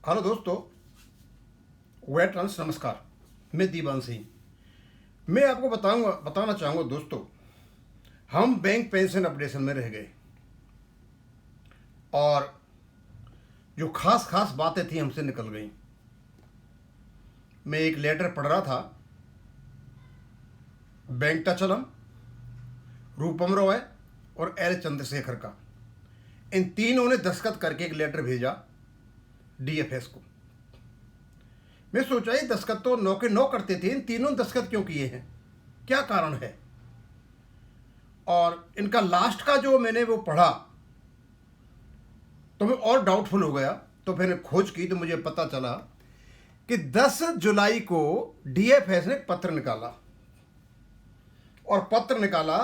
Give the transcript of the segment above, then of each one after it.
Hello दोस्तों, veterans नमस्कार। मैं दीवान सिंह। मैं आपको बताना चाहूँगा दोस्तों, हम बैंक पेंशन अपडेशन में रह गए और जो खास खास बातें थी हमसे निकल गई। मैं एक लेटर पढ़ रहा था, वेंकटाचलम, रूपम रॉय और एल चंद्रशेखर का। इन तीनों ने दस्तखत करके एक लेटर भेजा डीएफएस को। मैं सोचा ये दस्तखत तो 9 के 9 करते थे, इन तीनों ने दस्तखत क्यों किए हैं, क्या कारण है। और इनका लास्ट का जो मैंने वो पढ़ा तो मैं और डाउटफुल हो गया। तो फिर खोज की तो मुझे पता चला कि 10 जुलाई को डीएफएस ने पत्र निकाला और पत्र निकाला,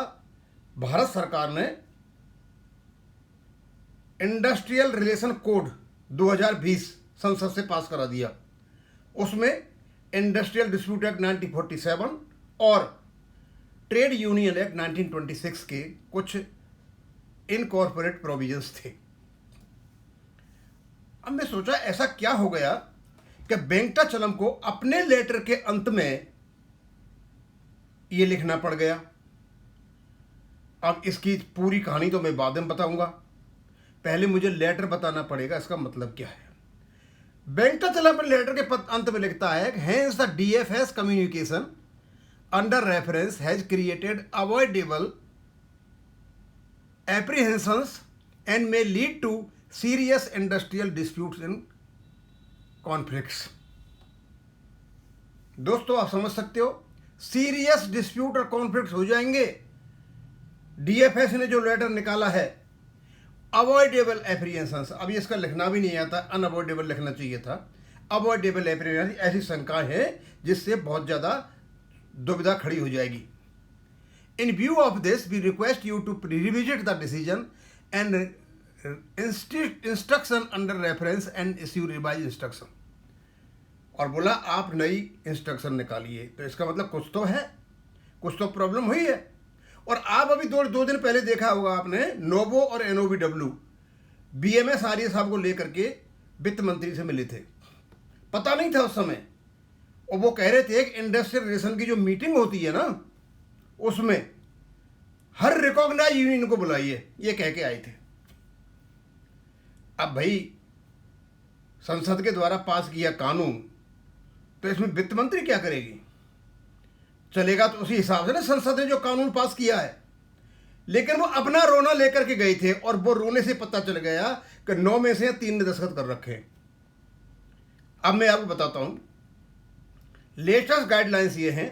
भारत सरकार ने इंडस्ट्रियल रिलेशन कोड 2020 संसद से पास करा दिया। उसमें इंडस्ट्रियल डिस्प्यूट एक्ट 1947 और ट्रेड यूनियन एक्ट 1926 के कुछ इनकॉर्पोरेट प्रोविजंस थे। अब मैं सोचा ऐसा क्या हो गया कि वेंकटाचलम को अपने लेटर के अंत में ये लिखना पड़ गया। अब इसकी पूरी कहानी तो मैं बाद में बताऊंगा, पहले मुझे लेटर बताना पड़ेगा इसका मतलब क्या है। वेंकटाचलम अपने लेटर के अंत में लिखता है, hence the DFS communication under reference has created avoidable apprehensions and may lead to serious industrial disputes in conflicts. दोस्तों आप समझ सकते हो, सीरियस डिस्प्यूट और कॉन्फ्लिक्ट्स हो जाएंगे। डीएफएस ने जो लेटर निकाला है, अवॉइडेबल एप्रीहेंशंस, अभी इसका लिखना भी नहीं आता, अनअवॉइडेबल लिखना चाहिए था। अवॉइडेबल एप्रीहेंशंस, ऐसी शंका है जिससे बहुत ज़्यादा दुविधा खड़ी हो जाएगी। In view of this we request you to revisit the decision and instruction under reference and issue revise instruction. और बोला आप नई इंस्ट्रक्शन निकालिए। तो इसका मतलब कुछ तो है, कुछ तो प्रॉब्लम हुई है। और आप अभी दो दिन पहले देखा होगा आपने, नोवो और एनओबीडब्ल्यू बीएमएस आर्य साहब को लेकर के वित्त मंत्री से मिले थे। पता नहीं था उस समय, और वो कह रहे थे कि इंडस्ट्रियल रिलेशन की जो मीटिंग होती है ना, उसमें हर रिकॉग्नाइज यूनियन को बुलाइए, ये कह के आए थे। अब भाई संसद के द्वारा पास किया कानून, तो इसमें वित्त मंत्री क्या करेगी? चलेगा तो उसी हिसाब से ना, संसद ने जो कानून पास किया है। लेकिन वो अपना रोना लेकर के गए थे और वो रोने से पता चल गया कि 9 में से 3 ने दस्तखत कर रखे हैं। अब मैं आपको बताता हूं, लेटेस्ट गाइडलाइंस ये हैं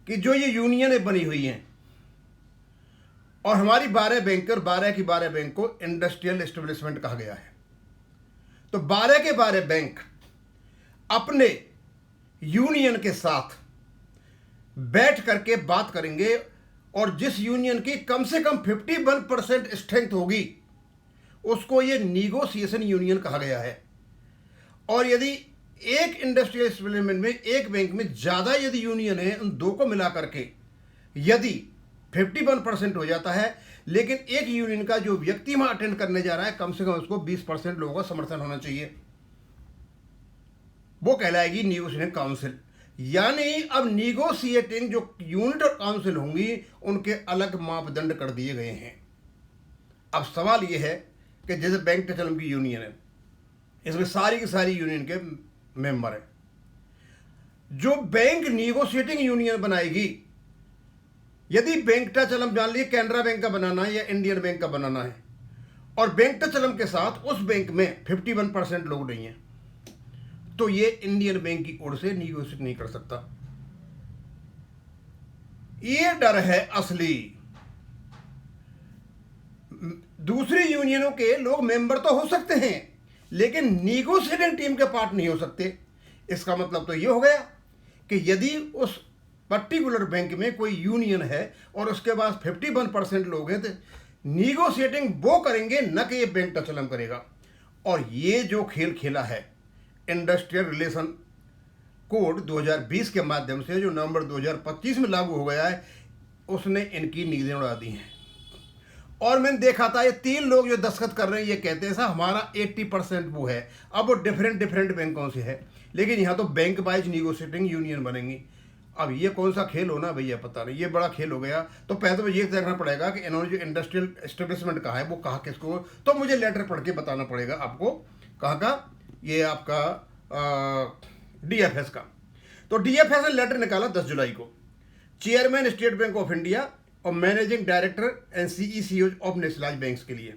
कि जो ये यूनियनें बनी हुई हैं और हमारी 12 बैंक और 12 की 12 बैंक को इंडस्ट्रियल एस्टेब्लिशमेंट कहा गया है। तो 12 के 12 बैंक अपने यूनियन के साथ बैठ करके बात करेंगे और जिस यूनियन की कम से कम 51% स्ट्रेंथ होगी उसको ये निगोशिएशन यूनियन कहा गया है। और यदि एक इंडस्ट्रियल एस्टेब्लिशमेंट में, एक बैंक में ज़्यादा यदि यूनियन है, उन दो को मिला करके यदि 51% हो जाता है, लेकिन एक यूनियन का जो व्यक्ति वहां अटेंड करने जा रहा है, कम से कम उसको 20% लोगों का समर्थन होना चाहिए, वो कहलाएगी निगोशिएटिंग काउंसिल। यानी अब निगोशिएटिंग जो यूनिट और काउंसिल होंगी, उनके अलग मापदंड कर दिए गए हैं। अब सवाल यह है कि जैसे वेंकटाचलम की यूनियन है, इसमें सारी की सारी यूनियन के मेंबर हैं। जो बैंक निगोशिएटिंग यूनियन बनाएगी, यदि वेंकटाचलम जान लीजिए कैनरा बैंक का बनाना है या इंडियन बैंक का बनाना है, और वेंकटाचलम के साथ उस बैंक में 51% लोग नहीं हैं, तो ये इंडियन बैंक की ओर से निगोशिएट नहीं कर सकता। ये डर है असली। दूसरी यूनियनों के लोग मेंबर तो हो सकते हैं, लेकिन निगोशिएटिंग टीम के पार्ट नहीं हो सकते। इसका मतलब तो ये हो गया कि यदि उस पर्टिकुलर बैंक में कोई यूनियन है और उसके पास 51% लोग हैं, तो निगोशिएटिंग वो करेंगे, न कि ये वेंकटाचलम करेगा। और ये जो खेल खेला है इंडस्ट्रियल रिलेशन कोड 2020 के माध्यम से, जो नवंबर 2025 में लागू हो गया है, उसने इनकी नींदें उड़ा दी हैं। और मैंने देखा था ये 3 लोग जो दस्तखत कर रहे हैं ये कहते हैं सर हमारा 80% वो है। अब वो डिफरेंट बैंकों से है, लेकिन यहाँ तो बैंक वाइज निगोशिएटिंग यूनियन बनेंगी। अब ये कौन सा खेल होना भैया पता नहीं, ये बड़ा खेल हो गया। तो पहले तो ये देखना पड़ेगा कि इन्होंने जो इंडस्ट्रियल एस्टेब्लिशमेंट कहा है वो कहा किसको, तो मुझे लेटर पढ़ के बताना पड़ेगा आपको कहाँ का, ये आपका DFS का। तो DFS ने लेटर निकाला 10 जुलाई को, chairman state bank of India और managing director and CEO of nationalise banks के लिए।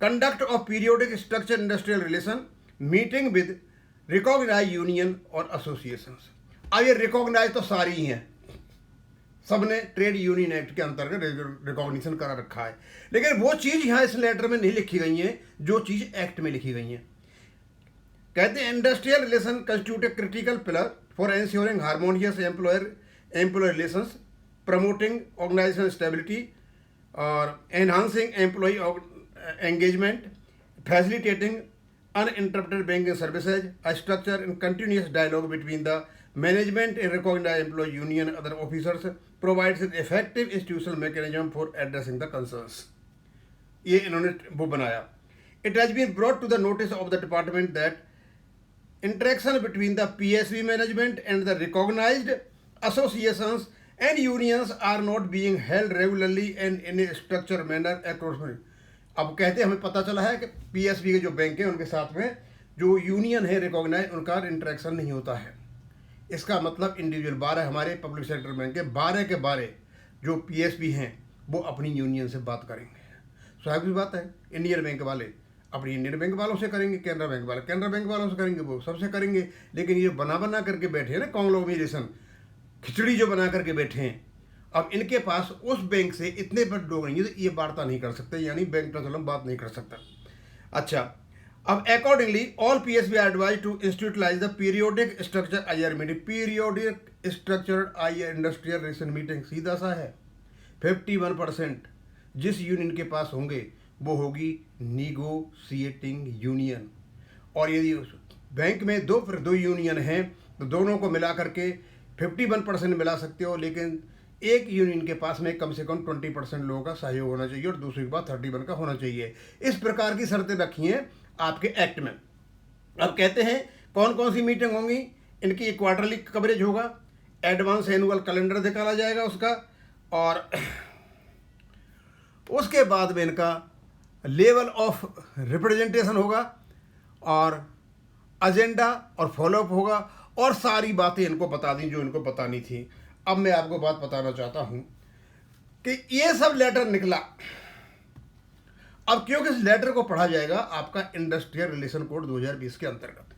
Conduct of periodic structure industrial relation meeting with recognise union और एसोसिएशंस। अब ये रिकॉग्नाइज तो सारी ही हैं, सबने ट्रेड यूनियन एक्ट के अंतर्गत रिकॉग्निशन करा रखा है, लेकिन वो चीज़ यहाँ इस लेटर में नहीं लिखी गई है जो चीज़ एक्ट में लिखी गई है। कहते हैं industrial relation constitute a critical pillar for ensuring harmonious employer relations, promoting organisation stability और enhancing employ engagement, facilitating uninterrupted banking services, a structure in continuous dialogue between the management and recognized employee union and other officers, provides an effective institutional mechanism for addressing the concerns. ये इन्होंने वो बनाया। It has been brought to the notice of the department that interaction between the PSB management and the recognized associations and unions are not being held regularly and in a structured manner across. अब कहते हैं हमें पता चला है कि PSB के जो बैंक हैं उनके साथ में जो यूनियन है रिकॉग्नाइज उनका इंटरेक्शन नहीं होता है। इसका मतलब इंडिविजुअल 12 हमारे पब्लिक सेक्टर बैंक के 12 के 12 जो PSB हैं वो अपनी यूनियन से बात करेंगे। स्वाभाविक बात है, इंडियन बैंक वाले अपनी इंडियन बैंक वालों से करेंगे, कैनरा बैंक वाले कैनरा बैंक वालों से करेंगे, वो सबसे करेंगे। लेकिन ये बना करके बैठे हैं ना, कॉन्ग्लोमरेशन खिचड़ी जो बना करके बैठे हैं, अब इनके पास उस बैंक से इतने बड़े लोग नहीं है तो ये वार्ता नहीं कर सकते, यानी बैंक ट्रांसफर बात नहीं कर सकता। अच्छा, अब accordingly all PSB are advise to institutionalise the periodic structure IR meeting. Periodic structure IR industrial relation meeting सीधा सा है, 51% जिस यूनियन के पास होंगे वो होगी निगोशिएटिंग यूनियन। और यदि बैंक में दो यूनियन हैं तो दोनों को मिला करके 51% मिला सकते हो, लेकिन एक यूनियन के पास में कम से कम 20% लोगों का सहयोग होना चाहिए और दूसरी के पास 31 का होना चाहिए। इस प्रकार की शर्तें रखी हैं आपके एक्ट में। अब कहते हैं कौन कौन सी मीटिंग होंगी, इनकी क्वार्टरली कवरेज होगा, एडवांस एनुअल कैलेंडर निकाला जाएगा उसका, और उसके बाद में इनका लेवल ऑफ रिप्रेजेंटेशन होगा और एजेंडा और फॉलोअप होगा, और सारी बातें इनको बता दी जो इनको बतानी थी। अब मैं आपको बात बताना चाहता हूं कि ये सब लेटर निकला। अब क्योंकि इस लेटर को पढ़ा जाएगा आपका इंडस्ट्रियल रिलेशन कोड 2020 के अंतर्गत,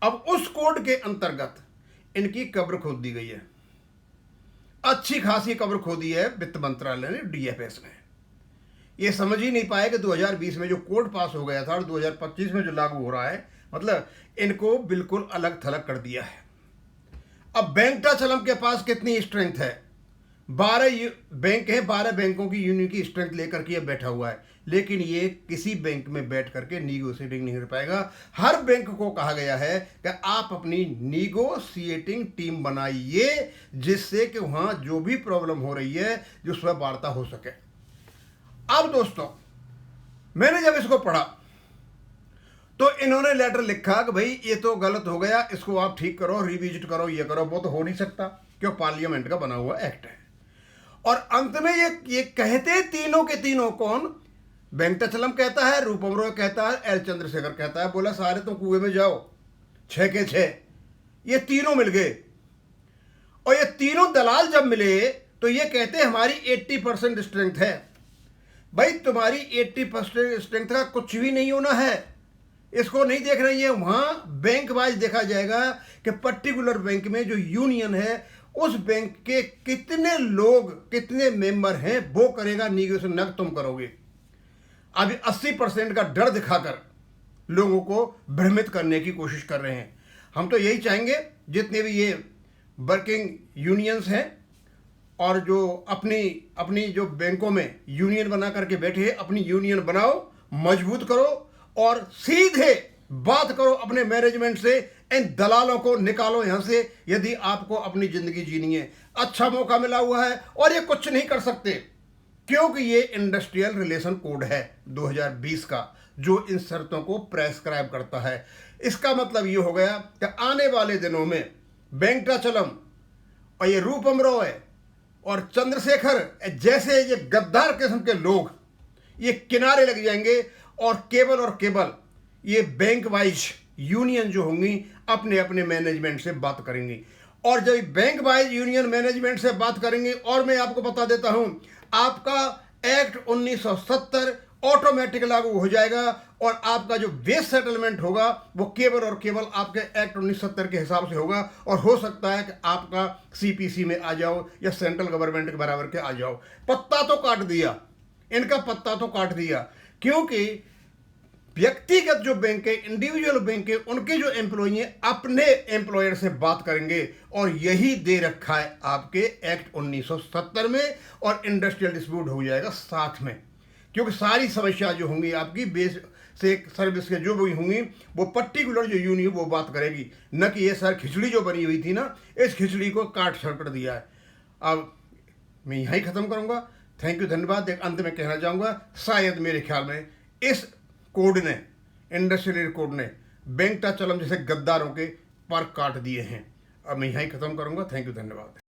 अब उस कोड के अंतर्गत इनकी कब्र खोद दी गई है, अच्छी खासी कब्र खोदी है वित्त मंत्रालय ने, DFS ने। ये समझ ही नहीं पाए कि 2020 में जो कोड पास हो गया था और 2025 में जो लागू हो रहा है, मतलब इनको बिल्कुल अलग थलग कर दिया है। अब बैंकटाचलम के पास कितनी स्ट्रेंथ है, 12 बैंक हैं, 12 बैंकों की यूनियन की स्ट्रेंथ लेकर के ये बैठा हुआ है, लेकिन ये किसी बैंक में बैठ करके नीगोशिएटिंग नहीं कर पाएगा। हर बैंक को कहा गया है कि आप अपनी नीगोशिएटिंग टीम बनाइए, जिससे कि वहाँ जो भी प्रॉब्लम हो रही है जो उस पर वार्ता हो सके। अब दोस्तों, मैंने जब इसको पढ़ा तो इन्होंने लेटर लिखा कि भाई ये तो गलत हो गया, इसको आप ठीक करो, रिविजिट करो, ये करो। वो तो हो नहीं सकता क्यों, पार्लियामेंट का बना हुआ एक्ट है। और अंत में ये कहते तीनों के तीनों कौन, वेंकटाचलम कहता है, रूपम रॉय कहता है, एल चंद्रशेखर कहता है, बोला सारे तो कुएं में जाओ, 6 के 6। ये तीनों मिल गए, और ये तीनों दलाल जब मिले तो ये कहते हमारी 80% स्ट्रेंथ है। भाई तुम्हारी 80% स्ट्रेंथ का कुछ भी नहीं होना है, इसको नहीं देख रही है। वहां बैंक वाइज देखा जाएगा कि पर्टिकुलर बैंक में जो यूनियन है उस बैंक के कितने लोग, कितने मेंबर हैं, वो करेगा निगोशिएशन, न तुम करोगे। अभी 80% का डर दिखाकर लोगों को भ्रमित करने की कोशिश कर रहे हैं। हम तो यही चाहेंगे जितने भी ये वर्किंग यूनियंस हैं और जो अपनी जो बैंकों में यूनियन बना करके बैठे हैं, अपनी यूनियन बनाओ, मजबूत करो और सीधे बात करो अपने मैनेजमेंट से, इन दलालों को निकालो यहां से। यदि आपको अपनी जिंदगी जीनी है, अच्छा मौका मिला हुआ है और ये कुछ नहीं कर सकते। क्योंकि ये इंडस्ट्रियल रिलेशन कोड है 2020 का, जो इन शर्तों को प्रेस्क्राइब करता है। इसका मतलब ये हो गया कि आने वाले दिनों में वेंकटाचलम और ये रूपम रॉय और चंद्रशेखर जैसे ये गद्दार किस्म के लोग ये किनारे लग जाएंगे और केवल ये बैंक वाइज यूनियन जो होंगी अपने अपने मैनेजमेंट से बात करेंगी। और जब बैंक वाइज यूनियन मैनेजमेंट से बात करेंगे, और मैं आपको बता देता हूं, आपका एक्ट 1970 ऑटोमेटिक लागू हो जाएगा और आपका जो बेस सेटलमेंट होगा वो केवल आपके एक्ट 1970 के हिसाब से होगा। और हो सकता है कि आपका सीपीसी में आ जाओ या सेंट्रल गवर्नमेंट के बराबर के आ जाओ। पत्ता तो काट दिया, इनका पत्ता तो काट दिया, क्योंकि व्यक्तिगत जो बैंक है, इंडिविजुअल बैंक है, उनके जो एम्प्लॉई हैं अपने एम्प्लॉयर से बात करेंगे। और यही दे रखा है आपके एक्ट 1970 में, और इंडस्ट्रियल डिस्प्यूट हो जाएगा साथ में, क्योंकि सारी समस्या जो होंगी आपकी बेस से सर्विस के जो भी होंगी वो पर्टिकुलर जो यूनियन वो बात करेगी, न कि ये सर खिचड़ी जो बनी हुई थी ना, इस खिचड़ी को काट छाट कर दिया है। अब मैं यहीं ख़त्म करूँगा। थैंक यू, धन्यवाद। एक अंत में कहना चाहूँगा, शायद मेरे ख्याल में इस कोड ने, इंडस्ट्रियल कोड ने वेंकटाचलम जैसे गद्दारों के पर काट दिए हैं। अब मैं यहीं ख़त्म करूँगा। थैंक यू, धन्यवाद।